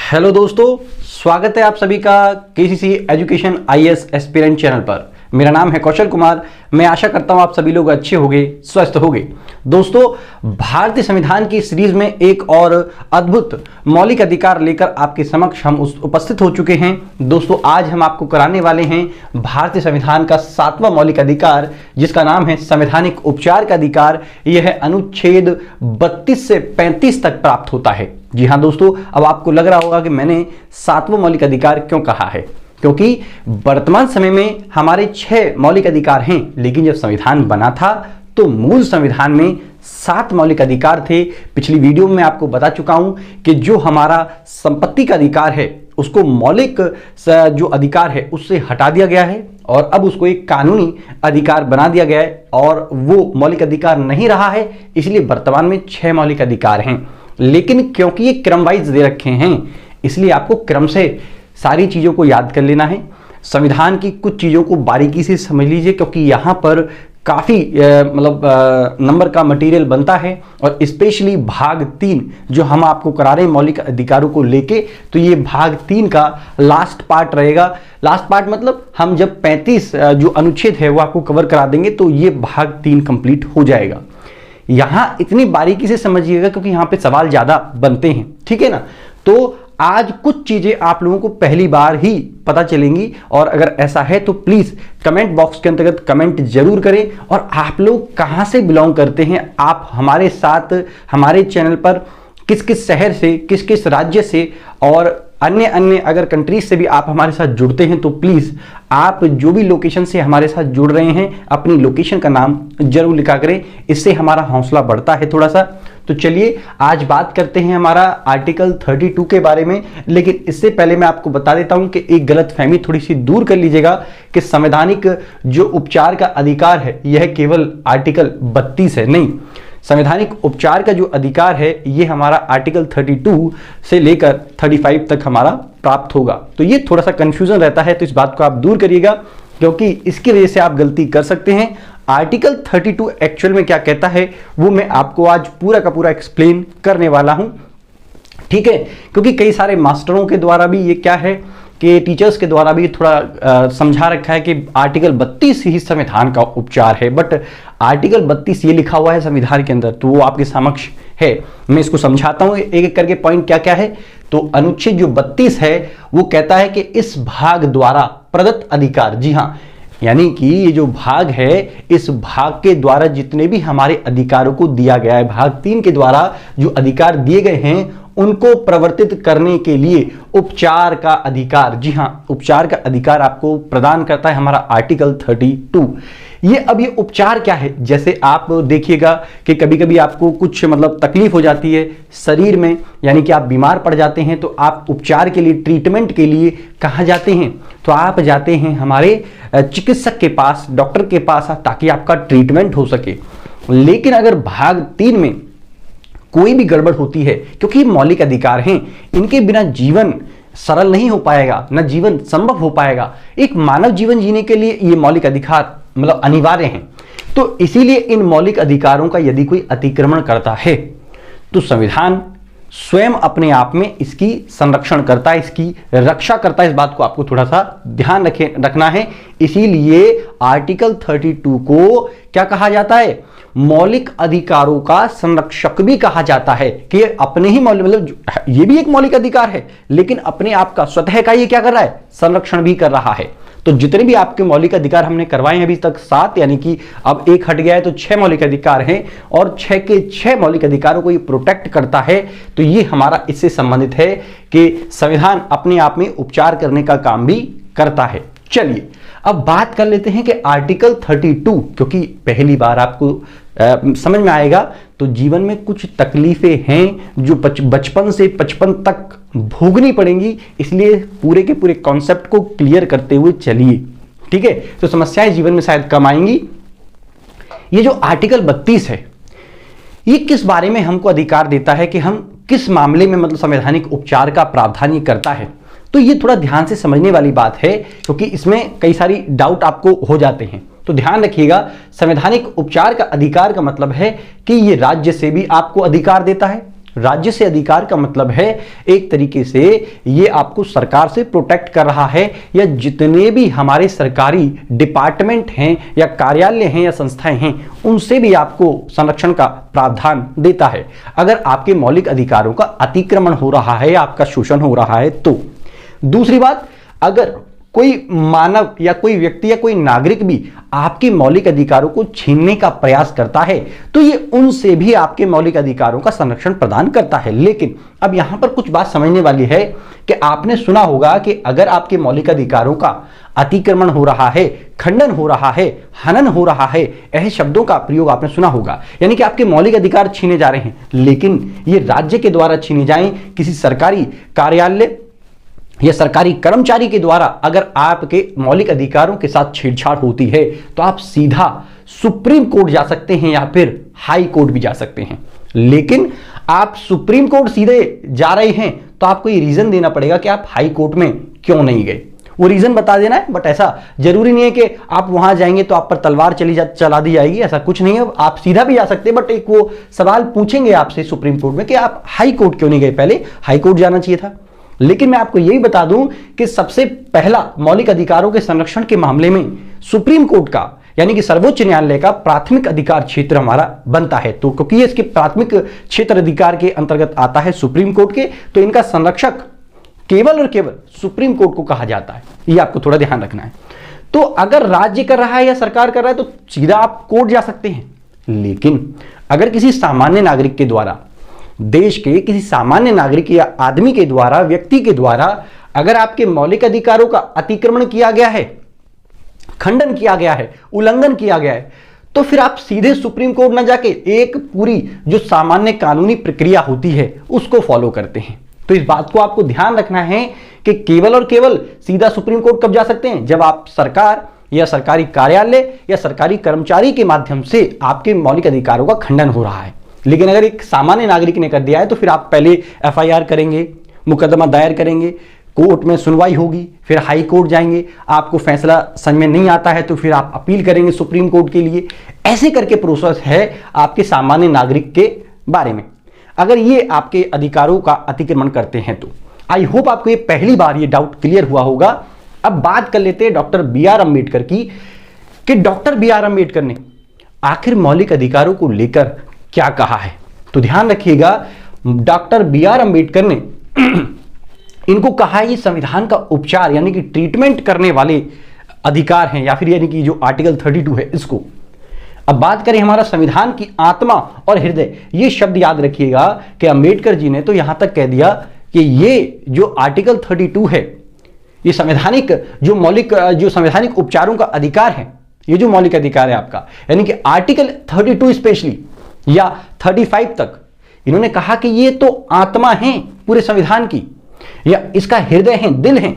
Hello दोस्तों, स्वागत है आप सभी का KCC education IAS aspirant channel पर। मेरा नाम है कौशल कुमार। मैं आशा करता हूं आप सभी लोग अच्छे होंगे, स्वस्थ होंगे। दोस्तों, भारतीय संविधान की सीरीज में एक और अद्भुत मौलिक अधिकार लेकर आपके समक्ष हम उपस्थित हो चुके हैं। दोस्तों, आज हम आपको कराने वाले हैं भारतीय संविधान का 7वां मौलिक अधिकार, जिसका नाम है संवैधानिक उपचार का अधिकार। यह अनुच्छेद 32 से 35 तक प्राप्त होता है। जी हाँ दोस्तों, अब आपको लग रहा होगा कि मैंने 7वां मौलिक अधिकार क्यों कहा है, क्योंकि वर्तमान समय में हमारे 6 मौलिक अधिकार हैं, लेकिन जब संविधान बना था तो मूल संविधान में 7 मौलिक अधिकार थे। पिछली वीडियो में आपको बता चुका हूं कि जो हमारा संपत्ति का अधिकार है उसको मौलिक जो अधिकार है उससे हटा दिया गया है और अब उसको एक कानूनी अधिकार बना दिया गया है और वो मौलिक अधिकार नहीं रहा है। इसलिए वर्तमान में 6 मौलिक अधिकार हैं, लेकिन क्योंकि ये क्रम वाइज दे रखे हैं इसलिए आपको क्रम से सारी चीज़ों को याद कर लेना है। संविधान की कुछ चीज़ों को बारीकी से समझ लीजिए, क्योंकि यहाँ पर काफ़ी नंबर का मटेरियल बनता है और स्पेशली भाग 3 जो हम आपको करा रहे हैं मौलिक अधिकारों को लेके, तो ये भाग 3 का लास्ट पार्ट रहेगा। लास्ट पार्ट मतलब हम जब 35 जो अनुच्छेद है वो आपको कवर करा देंगे तो ये भाग 3 कंप्लीट हो जाएगा। यहां इतनी बारीकी से समझिएगा क्योंकि यहां पे सवाल ज्यादा बनते हैं, ठीक है ना। तो आज कुछ चीजें आप लोगों को पहली बार ही पता चलेंगी और अगर ऐसा है तो प्लीज कमेंट बॉक्स के अंतर्गत कमेंट जरूर करें। और आप लोग कहां से बिलोंग करते हैं, आप हमारे साथ हमारे चैनल पर किस किस शहर से, किस किस राज्य से और अन्य अगर कंट्रीज से भी आप हमारे साथ जुड़ते हैं तो प्लीज आप जो भी लोकेशन से हमारे साथ जुड़ रहे हैं अपनी लोकेशन का नाम जरूर लिखा करें, इससे हमारा हौसला बढ़ता है थोड़ा सा। तो चलिए आज बात करते हैं हमारा आर्टिकल 32 के बारे में, लेकिन इससे पहले मैं आपको बता देता हूं कि एक गलतफहमी थोड़ी सी दूर कर लीजिएगा कि संवैधानिक जो उपचार का अधिकार है यह केवल आर्टिकल 32 है, नहीं। संवैधानिक उपचार का जो अधिकार है ये हमारा आर्टिकल 32 से लेकर 35 तक हमारा प्राप्त होगा। तो ये थोड़ा सा कंफ्यूजन रहता है, तो इस बात को आप दूर करिएगा क्योंकि इसकी वजह से आप गलती कर सकते हैं। आर्टिकल 32 एक्चुअल में क्या कहता है वो मैं आपको आज पूरा का पूरा एक्सप्लेन करने वाला हूं, ठीक है। क्योंकि कई सारे मास्टरों के द्वारा भी ये क्या है कि टीचर्स के द्वारा भी थोड़ा समझा रखा है कि आर्टिकल 32 ही संविधान का उपचार है, बट आर्टिकल 32 ये लिखा हुआ है संविधान के अंदर तो वो आपके समक्ष है। मैं इसको समझाता हूं एक एक करके पॉइंट क्या क्या है। तो अनुच्छेद जो 32 है वो कहता है कि इस भाग द्वारा प्रदत्त अधिकार, जी हां, यानी कि ये जो भाग है इस भाग के द्वारा जितने भी हमारे अधिकारों को दिया गया है, भाग 3 के द्वारा जो अधिकार दिए गए हैं उनको प्रवर्तित करने के लिए उपचार का अधिकार, जी हां, उपचार का अधिकार आपको प्रदान करता है हमारा आर्टिकल 32। ये अब ये उपचार क्या है, जैसे आप देखिएगा कि कभी कभी आपको कुछ मतलब तकलीफ हो जाती है शरीर में, यानी कि आप बीमार पड़ जाते हैं तो आप उपचार के लिए, ट्रीटमेंट के लिए कहाँ जाते हैं, तो आप जाते हैं हमारे चिकित्सक के पास, डॉक्टर के पास, ताकि आपका ट्रीटमेंट हो सके। लेकिन अगर भाग 3 में कोई भी गड़बड़ होती है, क्योंकि मौलिक अधिकार हैं, इनके बिना जीवन सरल नहीं हो पाएगा, ना जीवन संभव हो पाएगा। एक मानव जीवन जीने के लिए ये मौलिक अधिकार मतलब अनिवार्य हैं। तो इसीलिए इन मौलिक अधिकारों का यदि कोई अतिक्रमण करता है तो संविधान स्वयं अपने आप में इसकी संरक्षण करता है, इसकी रक्षा करता है। इस बात को आपको थोड़ा सा ध्यान रखना है। इसीलिए आर्टिकल 32 को क्या कहा जाता है, मौलिक अधिकारों का संरक्षक भी कहा जाता है कि अपने ही मौलिक, मतलब ये भी एक मौलिक अधिकार है लेकिन अपने आप का स्वतः का ये क्या कर रहा है, संरक्षण भी कर रहा है। तो जितने भी आपके मौलिक अधिकार हमने करवाए हैं अभी तक 7, यानी कि अब एक हट गया है तो 6 मौलिक अधिकार हैं और 6 के 6 मौलिक अधिकारों को ये प्रोटेक्ट करता है। तो ये हमारा इससे संबंधित है कि संविधान अपने आप में उपचार करने का काम भी करता है। चलिए अब बात कर लेते हैं कि आर्टिकल 32, क्योंकि पहली बार आपको समझ में आएगा तो जीवन में कुछ तकलीफें हैं जो बचपन से 55 तक भोगनी पड़ेंगी, इसलिए पूरे के पूरे कॉन्सेप्ट को क्लियर करते हुए चलिए, ठीक है। तो समस्याएं जीवन में शायद कम आएंगी। ये जो आर्टिकल 32 है ये किस बारे में हमको अधिकार देता है कि हम किस मामले में मतलब संवैधानिक उपचार का प्रावधान ये करता है, तो ये थोड़ा ध्यान से समझने वाली बात है क्योंकि इसमें कई सारी डाउट आपको हो जाते हैं। तो ध्यान रखिएगा, संवैधानिक उपचार का अधिकार का मतलब है कि ये राज्य से भी आपको अधिकार देता है राज्य से अधिकार का मतलब है एक तरीके से ये आपको सरकार से प्रोटेक्ट कर रहा है, या जितने भी हमारे सरकारी डिपार्टमेंट हैं या कार्यालय हैं या संस्थाएं हैं उनसे भी आपको संरक्षण का प्रावधान देता है अगर आपके मौलिक अधिकारों का अतिक्रमण हो रहा है या आपका शोषण हो रहा है तो। दूसरी बात, अगर कोई मानव या कोई व्यक्ति या कोई नागरिक भी आपके मौलिक अधिकारों को छीनने का प्रयास करता है तो ये उनसे भी आपके मौलिक अधिकारों का संरक्षण प्रदान करता है। लेकिन अब यहां पर कुछ बात समझने वाली है कि आपने सुना होगा कि अगर आपके मौलिक अधिकारों का अतिक्रमण हो रहा है, खंडन हो रहा है, हनन हो रहा है, ऐसे शब्दों का प्रयोग आपने सुना होगा, यानी कि आपके मौलिक अधिकार छीने जा रहे हैं, लेकिन ये राज्य के द्वारा छीने जाएं, किसी सरकारी कार्यालय या सरकारी कर्मचारी के द्वारा अगर आपके मौलिक अधिकारों के साथ छेड़छाड़ होती है तो आप सीधा सुप्रीम कोर्ट जा सकते हैं या फिर हाई कोर्ट भी जा सकते हैं। लेकिन आप सुप्रीम कोर्ट सीधे जा रहे हैं तो आपको ये रीजन देना पड़ेगा कि आप हाई कोर्ट में क्यों नहीं गए, वो रीजन बता देना है। बट ऐसा जरूरी नहीं है कि आप वहां जाएंगे तो आप पर तलवार चला दी जाएगी, ऐसा कुछ नहीं है, आप सीधा भी जा सकते हैं। बट एक वो सवाल पूछेंगे आपसे सुप्रीम कोर्ट में कि आप हाई कोर्ट क्यों नहीं गए, पहले हाई कोर्ट जाना चाहिए था। लेकिन मैं आपको यही बता दूं कि सबसे पहला मौलिक अधिकारों के संरक्षण के मामले में सुप्रीम कोर्ट का यानी कि सर्वोच्च न्यायालय का प्राथमिक अधिकार क्षेत्र हमारा बनता है। तो क्योंकि इसके प्राथमिक क्षेत्र अधिकार के अंतर्गत आता है सुप्रीम कोर्ट के, तो इनका संरक्षक केवल और केवल सुप्रीम कोर्ट को कहा जाता है, ये आपको थोड़ा ध्यान रखना है। तो अगर राज्य कर रहा है या सरकार कर रहा है तो सीधा आप कोर्ट जा सकते हैं। लेकिन अगर किसी सामान्य नागरिक के द्वारा, देश के किसी सामान्य नागरिक या आदमी के द्वारा, व्यक्ति के द्वारा अगर आपके मौलिक अधिकारों का अतिक्रमण किया गया है, खंडन किया गया है, उल्लंघन किया गया है, तो फिर आप सीधे सुप्रीम कोर्ट न जाके एक पूरी जो सामान्य कानूनी प्रक्रिया होती है उसको फॉलो करते हैं। तो इस बात को आपको ध्यान रखना है कि केवल और केवल सीधा सुप्रीम कोर्ट कब जा सकते हैं, जब आप सरकार या सरकारी कार्यालय या सरकारी कर्मचारी के माध्यम से आपके मौलिक अधिकारों का खंडन हो रहा है। लेकिन अगर एक सामान्य नागरिक ने कर दिया है तो फिर आप पहले एफआईआर करेंगे, मुकदमा दायर करेंगे, कोर्ट में सुनवाई होगी, फिर हाई कोर्ट जाएंगे, आपको फैसला समझ में नहीं आता है तो फिर आप अपील करेंगे सुप्रीम कोर्ट के लिए। ऐसे करके प्रोसेस है आपके सामान्य नागरिक के बारे में अगर ये आपके अधिकारों का अतिक्रमण करते हैं तो। आई होप आपको ये पहली बार ये डाउट क्लियर हुआ होगा। अब बात कर लेते हैं डॉक्टर बी.आर. अम्बेडकर की कि डॉक्टर बी.आर. अम्बेडकर ने आखिर मौलिक अधिकारों को लेकर क्या कहा है। तो ध्यान रखिएगा, डॉक्टर बी.आर. अम्बेडकर ने इनको कहा है ये संविधान का उपचार यानी कि ट्रीटमेंट करने वाले अधिकार हैं, या फिर यानी कि जो आर्टिकल 32 है इसको। अब बात करें हमारा संविधान की आत्मा और हृदय, ये शब्द याद रखिएगा कि अम्बेडकर जी ने तो यहां तक कह दिया कि ये जो आर्टिकल 32 है ये संवैधानिक जो संवैधानिक उपचारों का अधिकार है, ये जो मौलिक अधिकार है आपका, यानी कि आर्टिकल 32 स्पेशली या 35 तक इन्होंने कहा कि ये तो आत्मा है पूरे संविधान की, या इसका हृदय है, दिल है।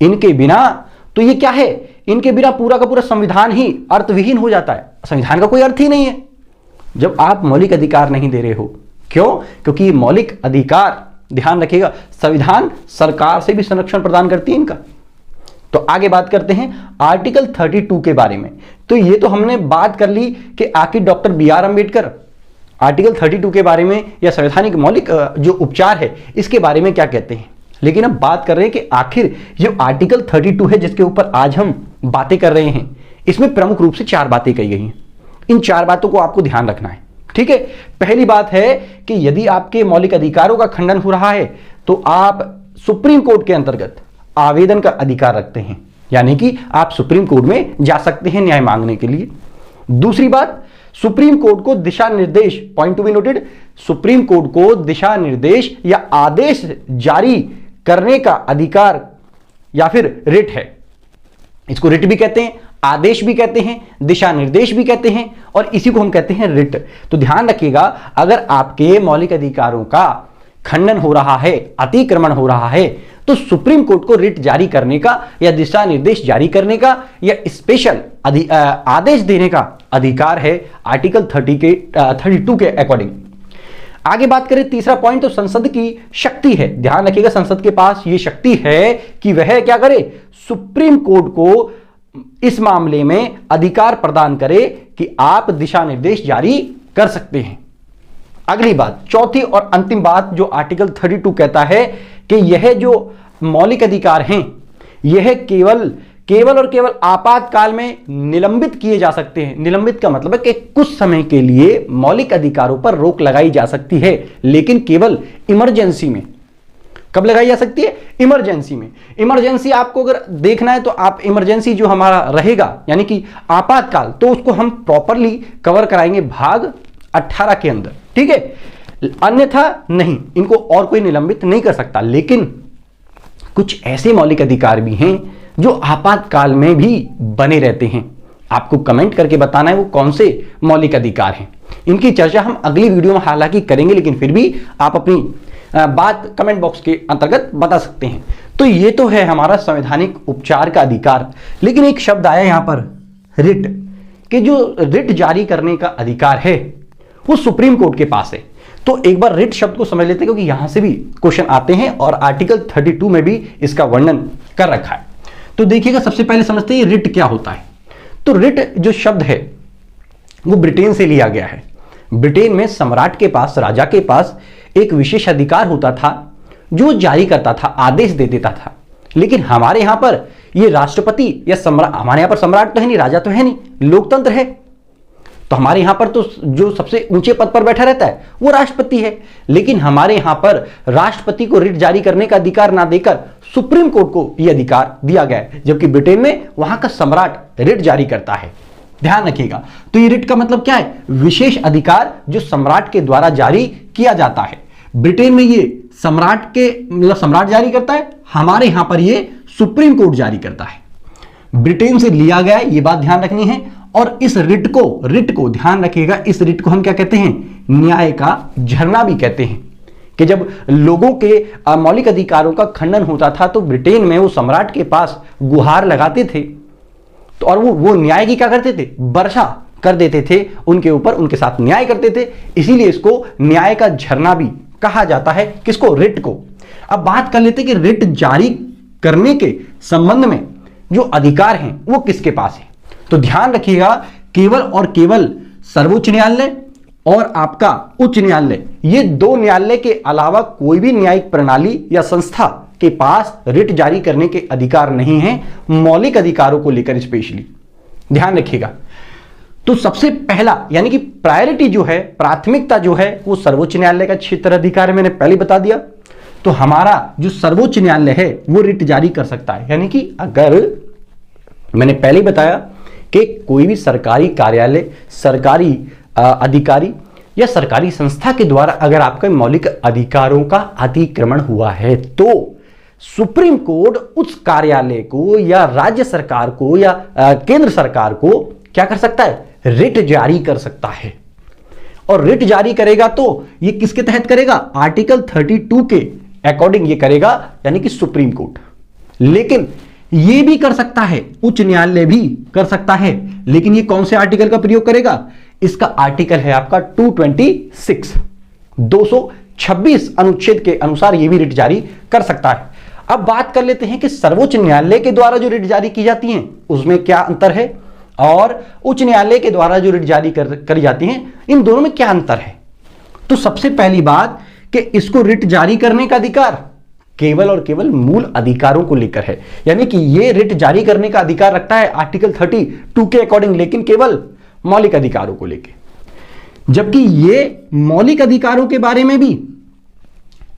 इनके बिना तो ये क्या है, इनके बिना पूरा का पूरा संविधान ही अर्थविहीन हो जाता है। संविधान का कोई अर्थ ही नहीं है जब आप मौलिक अधिकार नहीं दे रहे हो। क्यों? क्योंकि ये मौलिक अधिकार, ध्यान रखिएगा, संविधान सरकार से भी संरक्षण प्रदान करती है इनका। तो आगे बात करते हैं आर्टिकल 32 के बारे में। तो ये तो हमने बात कर ली कि आखिर डॉक्टर बी.आर. अम्बेडकर आर्टिकल 32 के बारे में या संवैधानिक मौलिक जो उपचार है इसके बारे में क्या कहते हैं। लेकिन अब बात कर रहे हैं कि आखिर जो आर्टिकल 32 है जिसके ऊपर आज हम बातें कर रहे हैं, इसमें प्रमुख रूप से 4 बातें कही गई हैं। इन 4 बातों को आपको ध्यान रखना है, ठीक है। पहली बात है कि यदि आपके मौलिक अधिकारों का खंडन हो रहा है तो आप सुप्रीम कोर्ट के अंतर्गत आवेदन का अधिकार रखते हैं, यानी कि आप सुप्रीम कोर्ट में जा सकते हैं न्याय मांगने के लिए। दूसरी बात, सुप्रीम कोर्ट को दिशा निर्देश, point to be noted, supreme court को दिशा निर्देश या आदेश जारी करने का अधिकार या फिर रिट है। इसको रिट भी कहते हैं, आदेश भी कहते हैं, दिशा निर्देश भी कहते हैं, और इसी को हम कहते हैं रिट। तो ध्यान रखिएगा, अगर आपके मौलिक अधिकारों का खंडन हो रहा है, अतिक्रमण हो रहा है, तो सुप्रीम कोर्ट को रिट जारी करने का या दिशा निर्देश जारी करने का या स्पेशल आदेश देने का अधिकार है आर्टिकल 32 के अकॉर्डिंग। आगे बात करें तीसरा पॉइंट, तो संसद की शक्ति है। ध्यान रखिएगा, संसद के पास यह शक्ति है कि वह क्या करे, सुप्रीम कोर्ट को इस मामले में अधिकार प्रदान करे कि आप दिशा निर्देश जारी कर सकते हैं। अगली बात, चौथी और अंतिम बात जो आर्टिकल 32 कहता है कि यह जो मौलिक अधिकार हैं यह केवल और केवल आपातकाल में निलंबित किए जा सकते हैं। निलंबित का मतलब है कि कुछ समय के लिए मौलिक अधिकारों पर रोक लगाई जा सकती है, लेकिन केवल इमरजेंसी में। कब लगाई जा सकती है? इमरजेंसी में। इमरजेंसी आपको अगर देखना है तो आप इमरजेंसी जो हमारा रहेगा यानी कि आपातकाल, तो उसको हम प्रॉपरली कवर कराएंगे भाग 18 के अंदर, ठीक है। अन्यथा नहीं, इनको और कोई निलंबित नहीं कर सकता। लेकिन कुछ ऐसे मौलिक अधिकार भी हैं जो आपातकाल में भी बने रहते हैं। आपको कमेंट करके बताना है वो कौन से मौलिक अधिकार हैं। इनकी चर्चा हम अगली वीडियो में हालांकि करेंगे, लेकिन फिर भी आप अपनी बात कमेंट बॉक्स के अंतर्गत बता सकते हैं। तो ये तो है हमारा संवैधानिक उपचार का अधिकार। लेकिन एक शब्द आया यहां पर, रिट, कि जो रिट जारी करने का अधिकार है वो सुप्रीम कोर्ट के पास है। तो एक बार रिट शब्द को समझ लेते हैं, क्योंकि यहां से भी क्वेश्चन आते हैं और आर्टिकल 32 में भी इसका वर्णन कर रखा है। तो देखिएगा, सबसे पहले समझते हैं रिट क्या होता है। तो रिट जो शब्द है वो ब्रिटेन से लिया गया है। ब्रिटेन में सम्राट के पास, राजा के पास एक विशेष अधिकार होता था जो जारी करता था, आदेश दे देता था। लेकिन हमारे यहां पर ये राष्ट्रपति या सम्राट, हमारे यहां पर सम्राट तो है नहीं, राजा तो है नहीं, लोकतंत्र है। तो हमारे यहां पर तो जो सबसे ऊंचे पद पर बैठा रहता है वो राष्ट्रपति है। लेकिन हमारे यहां पर राष्ट्रपति को रिट जारी करने का अधिकार ना देकर सुप्रीम कोर्ट को यह अधिकार दिया गया है, जबकि ब्रिटेन में वहां का सम्राट रिट जारी करता है। ध्यान रखिएगा। तो ये रिट का मतलब क्या है? विशेष अधिकार जो सम्राट के द्वारा जारी किया जाता है। ब्रिटेन में ये सम्राट के मतलब सम्राट जारी करता है, हमारे यहां पर ये सुप्रीम कोर्ट जारी करता है। ब्रिटेन से लिया गया है, ये बात ध्यान रखनी है। और इस रिट को ध्यान रखिएगा, इस रिट को हम क्या कहते हैं? न्याय का झरना भी कहते हैं। कि जब लोगों के मौलिक अधिकारों का खंडन होता था तो ब्रिटेन में वो सम्राट के पास गुहार लगाते थे, तो और वो न्याय की क्या करते थे? वर्षा कर देते थे उनके ऊपर, उनके साथ न्याय करते थे। इसीलिए इसको न्याय का झरना भी कहा जाता है। किसको? रिट को। अब बात कर लेते कि रिट जारी करने के संबंध में जो अधिकार हैं वो किसके पास है। तो ध्यान रखिएगा, केवल और केवल सर्वोच्च न्यायालय और आपका उच्च न्यायालय, ये दो न्यायालय के अलावा कोई भी न्यायिक प्रणाली या संस्था के पास रिट जारी करने के अधिकार नहीं है, मौलिक अधिकारों को लेकर स्पेशली। ध्यान रखिएगा। तो सबसे पहला यानी कि प्रायोरिटी जो है, प्राथमिकता जो है, वो सर्वोच्च न्यायालय का क्षेत्र अधिकार है, मैंने पहले बता दिया। तो हमारा जो सर्वोच्च न्यायालय है वो रिट जारी कर सकता है। यानी कि अगर मैंने पहले ही बताया कि कोई भी सरकारी कार्यालय, सरकारी अधिकारी या सरकारी संस्था के द्वारा अगर आपके मौलिक अधिकारों का अतिक्रमण हुआ है तो सुप्रीम कोर्ट उस कार्यालय को या राज्य सरकार को या केंद्र सरकार को क्या कर सकता है? रिट जारी कर सकता है। और रिट जारी करेगा तो ये किसके तहत करेगा? आर्टिकल 32 के अकॉर्डिंग ये करेगा, यानी कि सुप्रीम कोर्ट। लेकिन ये भी कर सकता है, उच्च न्यायालय भी कर सकता है, लेकिन ये कौन से आर्टिकल का प्रयोग करेगा? इसका आर्टिकल है आपका 226, 226 अनुच्छेद के अनुसार ये भी रिट जारी कर सकता है। अब बात कर लेते हैं कि सर्वोच्च न्यायालय के द्वारा जो रिट जारी की जाती हैं उसमें क्या अंतर है और उच्च न्यायालय के द्वारा जो रिट जारी करी जाती हैं, इन दोनों में क्या अंतर है। तो सबसे पहली बात कि इसको रिट जारी करने का अधिकार केवल और केवल मूल अधिकारों को लेकर है, यानी कि ये रिट जारी करने का अधिकार रखता है आर्टिकल 32 के अकॉर्डिंग, लेकिन केवल मौलिक अधिकारों को लेकर। जबकि ये मौलिक अधिकारों के बारे में भी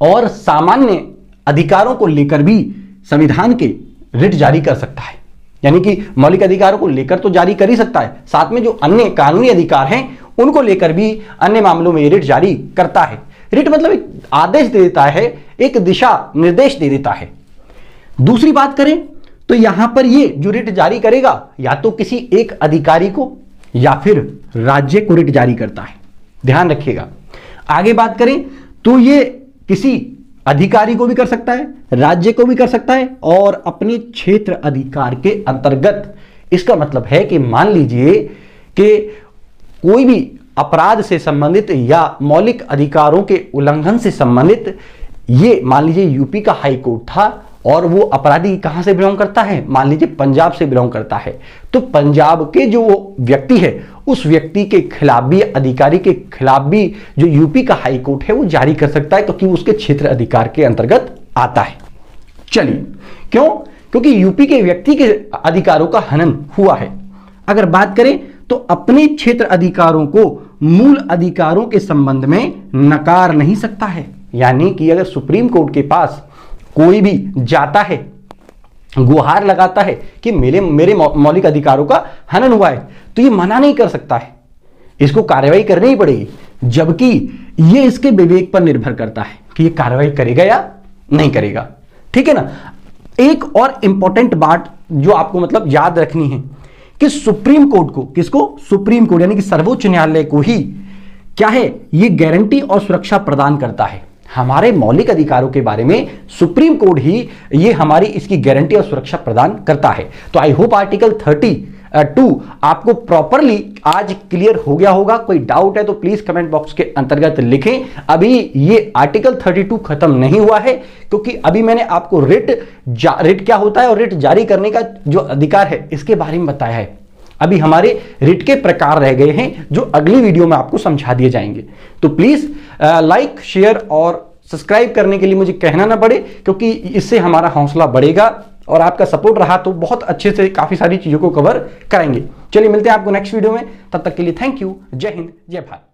और सामान्य अधिकारों को लेकर भी संविधान के रिट जारी कर सकता है। यानी कि मौलिक अधिकारों को लेकर तो जारी कर ही सकता है, साथ में जो अन्य कानूनी अधिकार हैं उनको लेकर भी अन्य मामलों में रिट जारी करता है। रिट मतलब एक आदेश दे देता है, एक दिशा निर्देश दे देता है। दूसरी बात करें तो यहां पर ये जो रिट जारी करेगा या तो किसी एक अधिकारी को या फिर राज्य को रिट जारी करता है। ध्यान रखिएगा। आगे बात करें तो ये किसी अधिकारी को भी कर सकता है, राज्य को भी कर सकता है और अपने क्षेत्र अधिकार के अंतर्गत। इसका मतलब है कि मान लीजिए कि कोई भी अपराध से संबंधित या मौलिक अधिकारों के उल्लंघन से संबंधित, ये मान लीजिए यूपी का हाई कोर्ट था और वो अपराधी कहां से बिलोंग करता है, मान लीजिए पंजाब से बिलोंग करता है, तो पंजाब के जो व्यक्ति है उस व्यक्ति के खिलाफ भी, अधिकारी के खिलाफ भी जो यूपी का हाई कोर्ट है वो जारी कर सकता है, क्योंकि उसके क्षेत्र अधिकार के अंतर्गत आता है। चलिए, क्यों? क्योंकि यूपी के व्यक्ति के अधिकारों का हनन हुआ है। अगर बात करें तो अपने क्षेत्र अधिकारों को मूल अधिकारों के संबंध में नकार नहीं सकता है। यानी कि अगर सुप्रीम कोर्ट के पास कोई भी जाता है, गुहार लगाता है कि मेरे मौलिक अधिकारों का हनन हुआ है, तो ये मना नहीं कर सकता है, इसको कार्रवाई करनी ही पड़ेगी। जबकि ये इसके विवेक पर निर्भर करता है कि ये कार्रवाई करेगा या नहीं करेगा। ठीक है ना। एक और इंपॉर्टेंट बात जो आपको मतलब याद रखनी है कि सुप्रीम कोर्ट को, किसको? सुप्रीम कोर्ट यानी कि सर्वोच्च न्यायालय को ही क्या है, ये गारंटी और सुरक्षा प्रदान करता है। हमारे मौलिक अधिकारों के बारे में सुप्रीम कोर्ट ही ये हमारी इसकी गारंटी और सुरक्षा प्रदान करता है। तो आई होप आर्टिकल 32 आपको प्रॉपरली आज क्लियर हो गया होगा। कोई डाउट है तो प्लीज कमेंट बॉक्स के अंतर्गत लिखें। अभी ये आर्टिकल 32 खत्म नहीं हुआ है, क्योंकि अभी मैंने आपको रिट क्या होता है और रिट जारी करने का जो अधिकार है इसके बारे में बताया है। अभी हमारे रिट के प्रकार रह गए हैं जो अगली वीडियो में आपको समझा दिए जाएंगे। तो प्लीज लाइक, शेयर और सब्सक्राइब करने के लिए मुझे कहना ना पड़े, क्योंकि इससे हमारा हौसला बढ़ेगा और आपका सपोर्ट रहा तो बहुत अच्छे से काफी सारी चीजों को कवर करेंगे। चलिए मिलते हैं आपको नेक्स्ट वीडियो में, तब तक के लिए थैंक यू। जय हिंद, जय भारत।